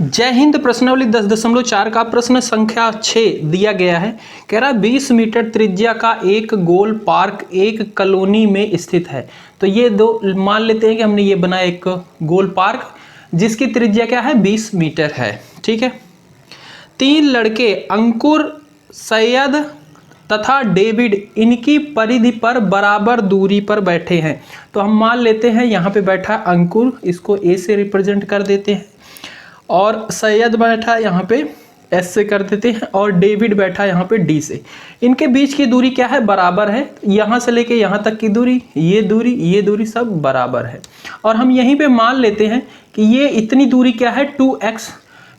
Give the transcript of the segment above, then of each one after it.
जय हिंद। प्रश्नावली 10.4 का प्रश्न संख्या 6 दिया गया है। कह रहा 20 मीटर त्रिज्या का एक गोल पार्क एक कॉलोनी में स्थित है। तो ये दो मान लेते हैं कि हमने ये बनाया एक गोल पार्क जिसकी त्रिज्या क्या है 20 मीटर है। ठीक है। 3 लड़के अंकुर, सैयद तथा डेविड इनकी परिधि पर बराबर दूरी पर बैठे हैं। तो हम मान लेते हैं यहाँ पे बैठा अंकुर, इसको ए से रिप्रेजेंट कर देते हैं, और सैयद बैठा यहाँ पे एस से कर देते हैं, और डेविड बैठा यहाँ पे डी से। इनके बीच की दूरी क्या है बराबर है। यहाँ से लेके यहाँ तक की दूरी, ये दूरी सब बराबर है। और हम यहीं पे मान लेते हैं कि ये इतनी दूरी क्या है 2x,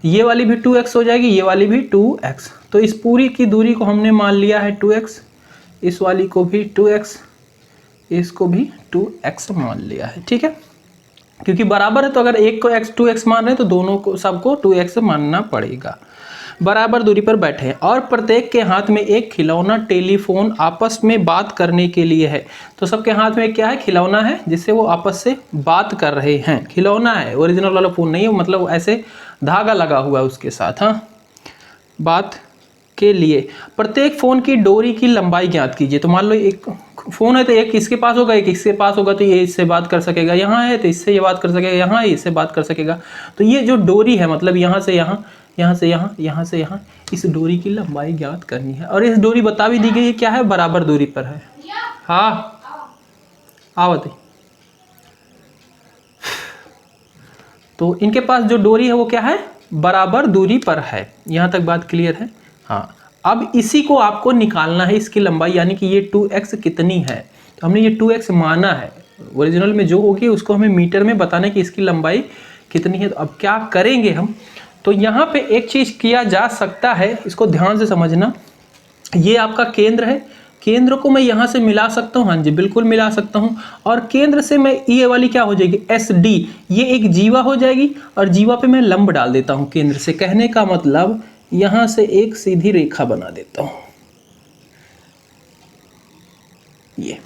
ये वाली भी 2x हो जाएगी, ये वाली भी 2x। तो इस पूरी की दूरी को हमने मान लिया है 2x, इस वाली को भी 2x, इसको भी 2x मान लिया है। ठीक है, क्योंकि बराबर है तो अगर एक को x 2x मान रहे हैं तो दोनों को सबको 2x मानना पड़ेगा। बराबर दूरी पर बैठे हैं और प्रत्येक के हाथ में एक खिलौना टेलीफोन आपस में बात करने के लिए है। तो सबके हाथ में क्या है, खिलौना है जिससे वो आपस से बात कर रहे हैं। खिलौना है, ओरिजिनल वाला फोन नहीं है, मतलब ऐसे धागा लगा हुआ है उसके साथ। हाँ, बात के लिए प्रत्येक फोन की डोरी की लंबाई ज्ञात कीजिए। तो मान लो एक फोन है तो एक इसके पास होगा, एक इसके पास होगा, तो ये इससे बात कर सकेगा, यहाँ है तो इससे ये बात कर सकेगा, यहाँ है इससे बात कर सकेगा। तो ये जो डोरी है मतलब यहाँ से यहाँ, यहाँ से यहाँ, यहाँ से यहाँ, इस डोरी की लंबाई ज्ञात करनी है। और इस डोरी बता भी दी गई है क्या है, बराबर दूरी पर है। हाँ आवत है। तो इनके पास जो डोरी है वो क्या है, बराबर दूरी पर है। यहाँ तक बात क्लियर है। हाँ, अब इसी को आपको निकालना है, इसकी लंबाई, यानी कि ये 2x कितनी है। तो हमने ये 2x माना है, ओरिजिनल में जो होगी उसको हमें मीटर में बताना है कि इसकी लंबाई कितनी है। तो अब क्या करेंगे हम, तो यहाँ पे एक चीज़ किया जा सकता है, इसको ध्यान से समझना। ये आपका केंद्र है, केंद्र को मैं यहाँ से मिला सकता हूँ। हाँ जी बिल्कुल मिला सकता हूँ। और केंद्र से मैं ये वाली क्या हो जाएगी SD, ये एक जीवा हो जाएगी, और जीवा पे मैं लंब डाल देता हूँ केंद्र से। कहने का मतलब यहाँ से एक सीधी रेखा बना देता हूँ, ये।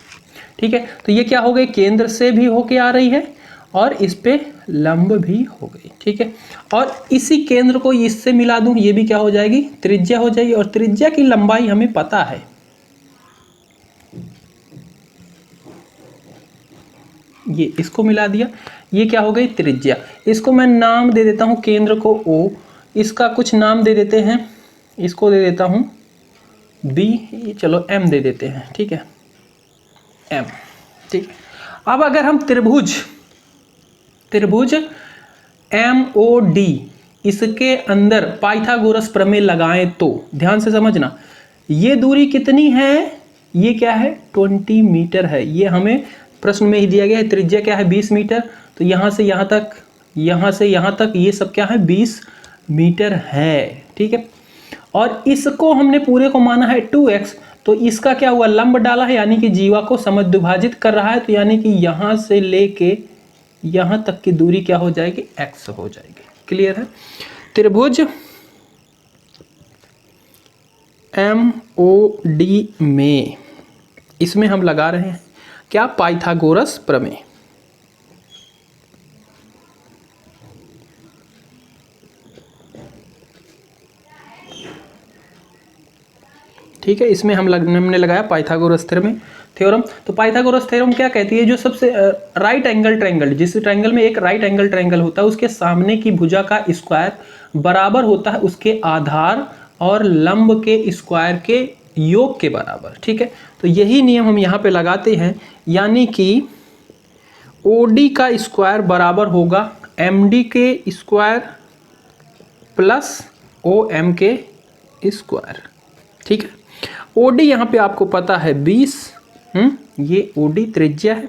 ठीक है, तो ये क्या हो गई, केंद्र से भी होके आ रही है और इस पे लंब भी हो गई। ठीक है, और इसी केंद्र को इससे मिला दूं, ये भी क्या हो जाएगी, त्रिज्या हो जाएगी। और त्रिज्या की लंबाई हमें पता है, ये इसको मिला दिया, ये क्या हो गई त्रिज्या। इसको मैं नाम दे देता हूं, केंद्र को O, इसका कुछ नाम दे देते हैं, इसको दे देता हूं B, चलो M दे देते हैं। ठीक है, M। ठीक, अब अगर हम त्रिभुज MOD इसके अंदर पाइथागोरस प्रमेय लगाएं तो ध्यान से समझना, ये दूरी कितनी है, ये क्या है 20 मीटर है। ये हमें प्रश्न में ही दिया गया है। त्रिज्या क्या है 20 मीटर, तो यहाँ से यहाँ तक, यहाँ से यहाँ तक, ये सब क्या है 20 मीटर है। ठीक है, और इसको हमने पूरे को माना है 2x, तो इसका क्या हुआ, लंब डाला है, यानी कि जीवा को समद्विभाजित कर रहा है। तो यानी कि यहाँ से लेके यहाँ तक की दूरी क्या हो जाएगी, x हो जाएगी। क्लियर है। त्रिभुज MOD में इसमें हम लगा रहे हैं क्या, पाइथागोरस प्रमेय। ठीक है, इसमें हमने लगाया पाइथागोरस थ्योरम। तो पाइथागोरस थ्योरम क्या कहती है, जो सबसे राइट एंगल ट्रायंगल, जिस ट्रायंगल में एक राइट एंगल ट्रायंगल होता है उसके सामने की भुजा का स्क्वायर बराबर होता है उसके आधार और लंब के स्क्वायर के योग के बराबर। ठीक है, तो यही नियम हम यहाँ पे लगाते हैं, यानी कि OD का स्क्वायर बराबर होगा MD के स्क्वायर प्लस OM के स्क्वायर। ठीक है, OD यहाँ पे आपको पता है 20, ये OD त्रिज्या है।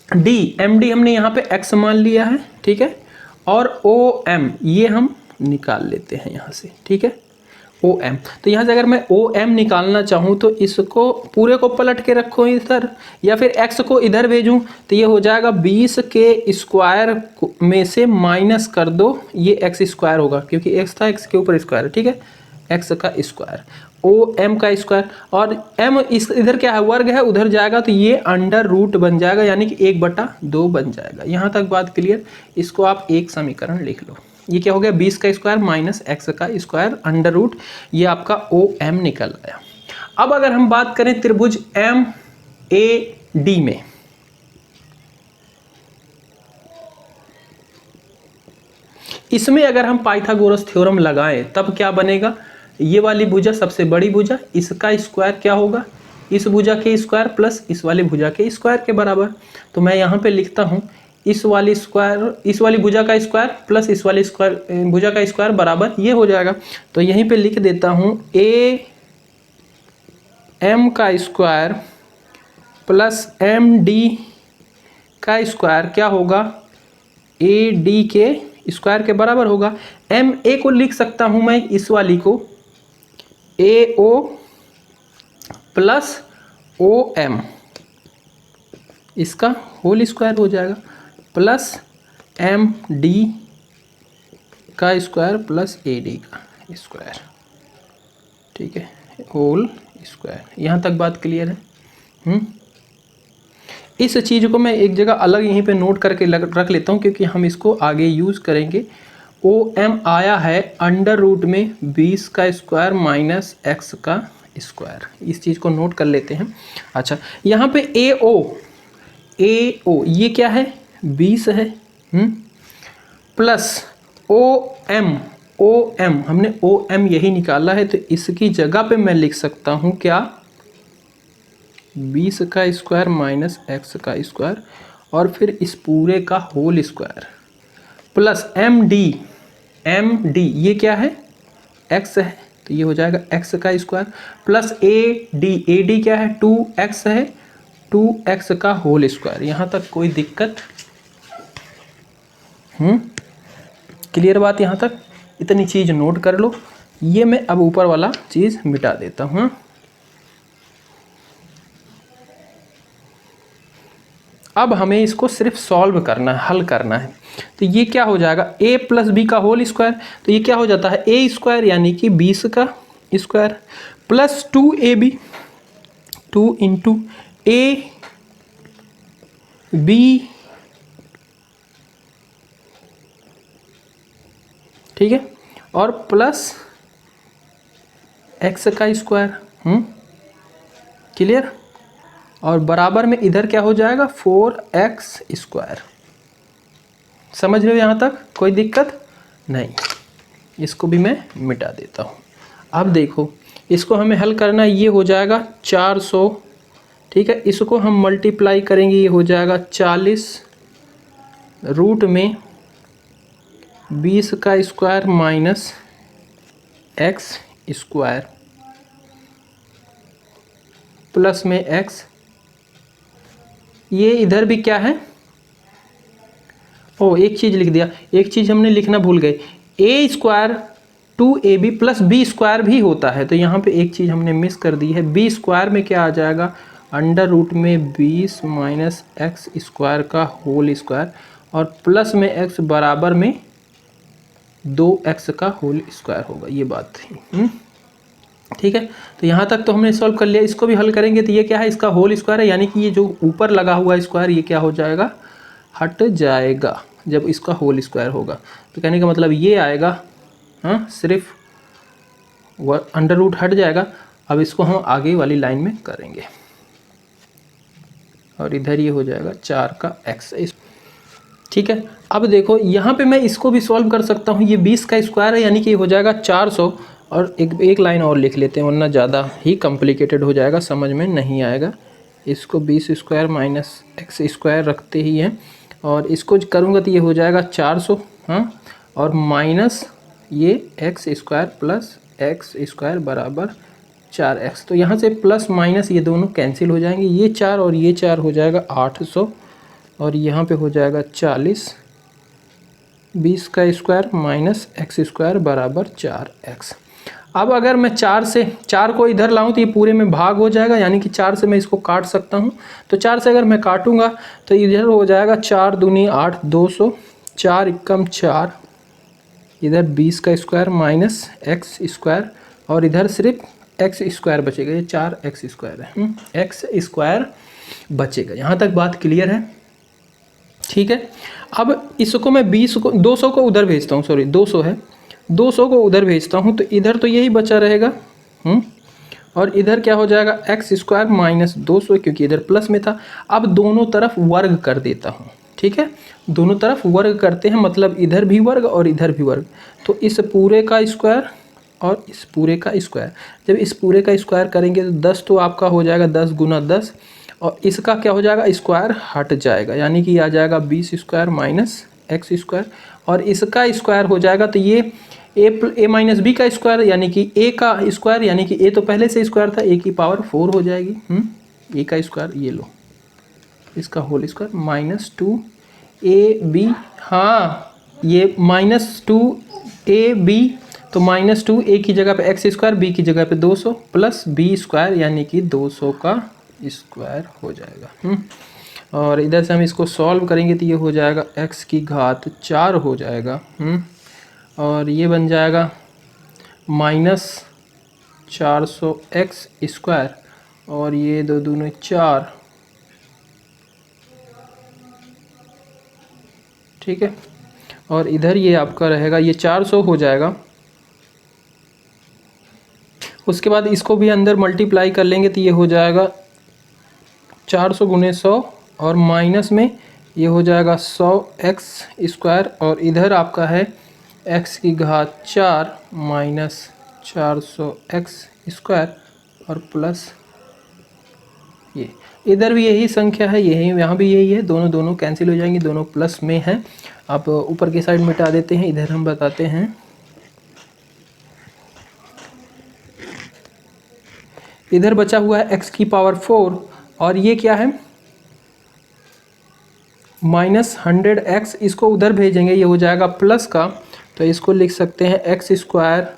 MD हमने यहाँ पे x मान लिया है। ठीक है, और OM ये हम निकाल लेते हैं यहाँ से। ठीक है, OM, तो यहाँ से अगर मैं OM निकालना चाहूँ तो इसको पूरे को पलट के रखो इधर, या फिर x को इधर भेजूँ, तो ये हो जाएगा 20 के स्क्वायर में से माइनस कर दो, ये x स्क्वायर होगा क्योंकि x था, x के ऊपर स्क्वायर है। ठीक है, एक्स का स्क्वायर, ओ एम का स्क्वायर, और एम इस इधर क्या है वर्ग है, उधर जाएगा तो ये अंडर रूट बन जाएगा, यानी कि 1/2 बन जाएगा। यहाँ तक बात क्लियर। इसको आप एक समीकरण लिख लो। ये क्या हो गया, 20 का स्क्वायर माइनस एक्स का स्क्वायर अंडर रूट, ये आपका ओ एम निकल आया। अब अगर हम बात करें त्रिभुज एम ए डी में, इसमें अगर हम पाइथागोरस थ्योरम लगाएं तब क्या बनेगा, ये वाली भुजा सबसे बड़ी भुजा, इसका स्क्वायर क्या होगा, इस भुजा के स्क्वायर प्लस इस वाली भुजा के स्क्वायर के बराबर। तो मैं यहाँ पे लिखता हूँ इस वाली भुजा का स्क्वायर प्लस इस वाली भुजा का स्क्वायर बराबर ये हो जाएगा। तो यहीं पे लिख देता हूँ ए एम का स्क्वायर प्लस एम डी का स्क्वायर क्या होगा, ए डी के स्क्वायर के बराबर होगा। एम ए को लिख सकता हूं मैं इस वाली को ए ओ प्लस ओ एम, इसका होल स्क्वायर हो जाएगा, प्लस एम डी का स्क्वायर प्लस ए डी का स्क्वायर, ठीक है, होल स्क्वायर। यहाँ तक बात क्लियर है। इस चीज़ को मैं एक जगह अलग यहीं पे नोट करके रख लेता हूँ, क्योंकि हम इसको आगे यूज़ करेंगे। ओ एम आया है अंडर रूट में 20 का स्क्वायर माइनस एक्स का स्क्वायर, इस चीज़ को नोट कर लेते हैं। अच्छा, यहाँ पे ए ओ ये क्या है, 20 है, प्लस ओ एम हमने ओ एम यही निकाला है, तो इसकी जगह पे मैं लिख सकता हूँ क्या, 20 का स्क्वायर माइनस एक्स का स्क्वायर, और फिर इस पूरे का whole square, plus M D ये क्या है, एक्स है, तो ये हो जाएगा एक्स का स्क्वायर, प्लस ए डी क्या है, 2x है, 2x का होल स्क्वायर। यहाँ तक कोई दिक्कत, क्लियर बात यहाँ तक, इतनी चीज़ नोट कर लो। ये मैं अब ऊपर वाला चीज़ मिटा देता हूँ। अब हमें इसको सिर्फ सॉल्व करना है, हल करना है। तो ये क्या हो जाएगा, a प्लस बी का होल स्क्वायर, तो ये क्या हो जाता है a स्क्वायर यानी कि 20 का square plus 2ab, 2 into A B, ठीक है, और प्लस x का स्क्वायर, क्लियर, और बराबर में इधर क्या हो जाएगा 4x स्क्वायर। समझ रहे हो यहाँ तक, कोई दिक्कत नहीं। इसको भी मैं मिटा देता हूँ। अब देखो इसको हमें हल करना है, ये हो जाएगा 400, ठीक है, इसको हम मल्टीप्लाई करेंगे, ये हो जाएगा 40 रूट में 20 का square minus x square plus में x, ये इधर भी क्या है, एक चीज़ लिख दिया, एक चीज़ हमने लिखना भूल गए, a square 2ab plus B square भी होता है, तो यहाँ पे एक चीज़ हमने मिस कर दी है। बी स्क्वायर में क्या आ जाएगा, अंडर रूट में 20 माइनस एक्स स्क्वायर का होल स्क्वायर, और प्लस में x बराबर में 2x का होल स्क्वायर होगा, ये बात थी। ठीक है, तो यहाँ तक तो हमने सॉल्व कर लिया। इसको भी हल करेंगे तो ये क्या है, इसका होल स्क्वायर है, यानी कि ये जो ऊपर लगा हुआ स्क्वायर ये क्या हो जाएगा, हट जाएगा जब इसका होल स्क्वायर होगा। तो कहने का मतलब ये आएगा, सिर्फ अंडर रूट हट जाएगा। अब इसको हम आगे वाली लाइन में करेंगे, और इधर ये हो जाएगा 4 का x। ठीक है, अब देखो यहाँ पे मैं इसको भी सॉल्व कर सकता हूँ। ये 20 का स्क्वायर है, यानी कि ये हो जाएगा 400, और एक लाइन और लिख लेते हैं, वरना ज़्यादा ही कॉम्प्लिकेटेड हो जाएगा, समझ में नहीं आएगा। इसको 20 स्क्वायर माइनस एक्स स्क्वायर रखते ही हैं, और इसको करूँगा तो ये हो जाएगा 400, और माइनस ये x square plus x square बराबर 4x। तो यहाँ से प्लस माइनस ये दोनों कैंसिल हो जाएंगे, ये 4 और ये 4 हो जाएगा 800, और यहाँ पे हो जाएगा 40, 20 का स्क्वायर माइनस एक्स स्क्वायर बराबर 4x। अब अगर मैं 4 से 4 को इधर लाऊं तो ये पूरे में भाग हो जाएगा, यानी कि 4 से मैं इसको काट सकता हूं। तो 4 से अगर मैं काटूंगा तो इधर हो जाएगा 4 दूनी 8, 200, 4 एकम 4, इधर 20 का स्क्वायर माइनस एक्स स्क्वायर और इधर सिर्फ एक्स स्क्वायर बचेगा, ये 4x स्क्वायर है, एक्स स्क्वायर बचेगा। यहाँ तक बात क्लियर है? ठीक है। अब इसको मैं 200 को उधर भेजता हूँ, सॉरी 200 है, 200 को उधर भेजता हूँ तो इधर तो यही बचा रहेगा, और इधर क्या हो जाएगा एक्स स्क्वायर माइनस 200, क्योंकि इधर प्लस में था। अब दोनों तरफ वर्ग कर देता हूँ, ठीक है, दोनों तरफ वर्ग करते हैं, मतलब इधर भी वर्ग और इधर भी वर्ग, तो इस पूरे का स्क्वायर और इस पूरे का स्क्वायर। जब इस पूरे का स्क्वायर करेंगे तो 10 तो आपका हो जाएगा 10 गुना 10, और इसका क्या हो जाएगा स्क्वायर हट जाएगा, यानी कि आ जाएगा 20 स्क्वायर माइनस एक्स स्क्वायर, और इसका स्क्वायर हो जाएगा तो ये ए माइनस बी का स्क्वायर, यानी कि ए का स्क्वायर, यानी कि ए तो पहले से स्क्वायर था, ए की पावर 4 हो जाएगी, ए का स्क्वायर ये लो, इसका whole square minus 2 A B, हाँ ये माइनस 2 ए बी, तो माइनस 2 ए की जगह पे एक्स स्क्वायर, बी की जगह पे 200 प्लस बी स्क्वायर, यानी कि 200 का स्क्वायर हो जाएगा। और इधर से हम इसको सॉल्व करेंगे तो ये हो जाएगा x की घात 4 हो जाएगा, और ये बन जाएगा माइनस 400x स्क्वायर, और ये दो दूनी 4, ठीक है, और इधर ये आपका रहेगा ये 400 हो जाएगा। उसके बाद इसको भी अंदर मल्टीप्लाई कर लेंगे तो ये हो जाएगा 400 गुने 100, और माइनस में ये हो जाएगा 100x स्क्वायर, और इधर आपका है x की घात 4 माइनस 400x स्क्वायर, और प्लस ये इधर भी यही संख्या है, यही यहाँ भी यही है, दोनों दोनों कैंसिल हो जाएंगी, दोनों प्लस में हैं। आप ऊपर की साइड मिटा देते हैं, इधर हम बताते हैं। इधर बचा हुआ है x की पावर 4, और ये क्या है माइनस 100x, इसको उधर भेजेंगे ये हो जाएगा प्लस का, तो इसको लिख सकते हैं x square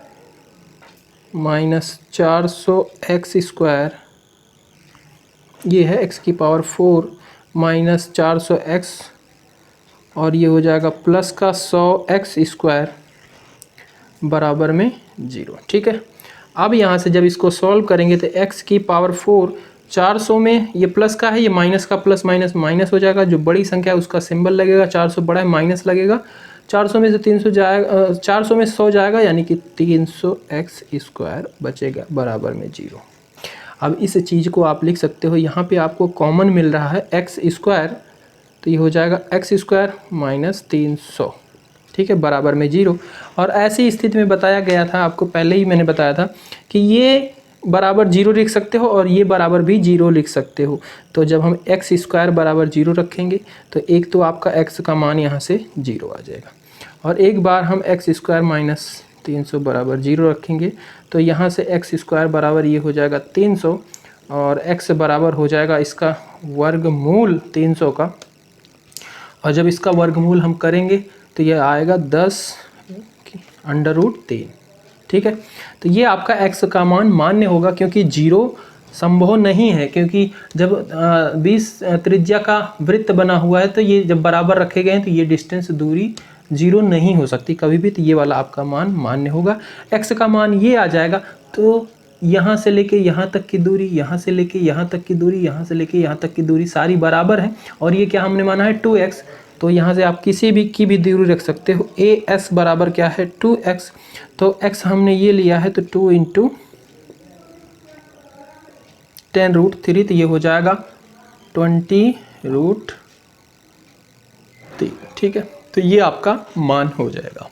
minus 400x square, ये है x की पावर 4 माइनस 400x, और ये हो जाएगा प्लस का 100x स्क्वायर बराबर में 0, ठीक है। अब यहाँ से जब इसको सॉल्व करेंगे तो x की पावर 4 400 में ये प्लस का है, ये माइनस का प्लस माइनस माइनस हो जाएगा, जो बड़ी संख्या है उसका सिंबल लगेगा, 400 बड़ा है माइनस लगेगा, 400 में से 300 जाएगा, 400 में 100 जाएगा, यानी कि 300x स्क्वायर बचेगा बराबर में 0। अब इस चीज़ को आप लिख सकते हो, यहाँ पे आपको कॉमन मिल रहा है एक्स स्क्वायर, तो ये हो जाएगा एक्स स्क्वायर माइनस 300, ठीक है, बराबर में 0। और ऐसी स्थिति में बताया गया था, आपको पहले ही मैंने बताया था कि ये बराबर 0 लिख सकते हो और ये बराबर भी 0 लिख सकते हो। तो जब हम एक्स स्क्वायर बराबर 0 रखेंगे तो एक तो आपका x का मान यहाँ से 0 आ जाएगा, और एक बार हम एक्स स्क्वायर माइनस 300 बराबर 0 रखेंगे तो यहाँ से एक्स स्क्वायर बराबर ये हो जाएगा 300, और x बराबर हो जाएगा इसका वर्गमूल 300 का, और जब इसका वर्गमूल हम करेंगे तो ये आएगा 10 √3, ठीक है। तो ये आपका x का मान मान्य होगा, क्योंकि 0 संभव नहीं है, क्योंकि जब 20 त्रिज्या का वृत्त बना हुआ है तो ये जब बराबर रखे गए हैं तो ये डिस्टेंस दूरी 0 नहीं हो सकती कभी भी, तो ये वाला आपका मान मान्य होगा। x का मान ये आ जाएगा, तो यहाँ से लेके यहाँ तक की दूरी, यहाँ से लेके यहाँ तक की दूरी, यहाँ से लेके यहाँ तक की दूरी सारी बराबर है, और ये क्या हमने माना है 2x, तो यहाँ से आप किसी भी की भी दूरी रख सकते हो। as बराबर क्या है 2x, तो x हमने ये लिया है तो 2 × 10√3, तो ये हो जाएगा 20√3, ठीक है। तो ये आपका मान हो जाएगा।